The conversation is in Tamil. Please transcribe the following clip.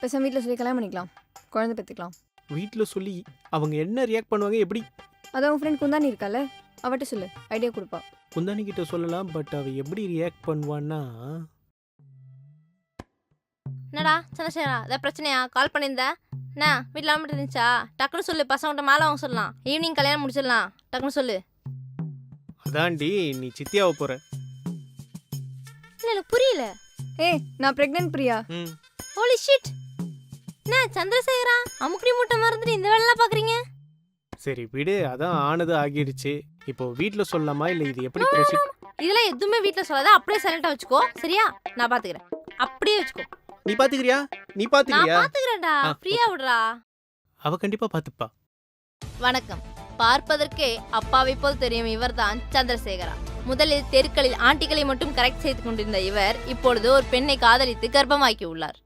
பேசாம வீட்டில் சொல்லி கல்யாணம் பண்ணிக்கலாம், குழந்தை பெற்றுக்கலாம். வீட்டில் சொல்லி அவங்க என்ன ரியாக்ட் பண்ணுவாங்க எப்படி? அதான் உன் ஃப்ரெண்ட் குந்தானி இருக்கால, அவட்ட சொல்லு, ஐடியா கொடுப்பா. குந்தானி கிட்ட சொல்லலாம், பட் அவ எப்படி ரியாக்ட் பண்ணுவான்னா? என்னடா சந்திரசேகரா, ஏதாவது பிரச்சனையா? கால் பண்ணியிருந்த என்ன? வீட்டில் மட்டும் இருந்துச்சா? டக்குன்னு சொல்லு, பசங்கள்கிட்ட மாலை வாங்க சொல்லலாம். ஈவினிங் கல்யாணம் முடிச்சிடலாம், டக்குன்னு சொல்லு. அதான்டி நீ சித்தியாவை போற. இல்லை எனக்கு புரியல. ஏய், நான் ப்ரெக்னென்ட் பிரியா. ம் ஹோலி ஷிட்! என்ன சந்திரசேகரா, அமுக்குடி மூட்டை மறந்துட்டு இந்த வேலைலாம் பார்க்குறீங்க? சரி விடு, அதான் ஆனது ஆகிடுச்சு. இப்போ வீட்டில் சொல்லலாமா இல்லை இது எப்படி ப்ரொசீட்? இதெல்லாம் எதுவுமே வீட்டில் சொல்லாத, அப்படியே சைலண்டாக வச்சுக்கோ. சரியா? நான் பார்த்துக்கிறேன், அப்படியே வச்சுக்கோ. நீ பாத்துக்கிறியா? நீ நான் பாத்துக்கிறியா? பார்த்துக்கிறேன்டா, ஃப்ரீயா விடுறா. அவ கண்டிப்பா பாத்துப்பா. வணக்கம். பார்ப்பதற்கே அப்பாவை போல் தெரியும் இவர்தான் சந்திரசேகரா. முதலில் தெருக்களில் ஆண்டிகளை மட்டும் கரெக்ட் செய்து கொண்டிருந்த இவர் இப்பொழுது ஒரு பெண்ணை காதலித்து கர்ப்பமாக்கி உள்ளார்.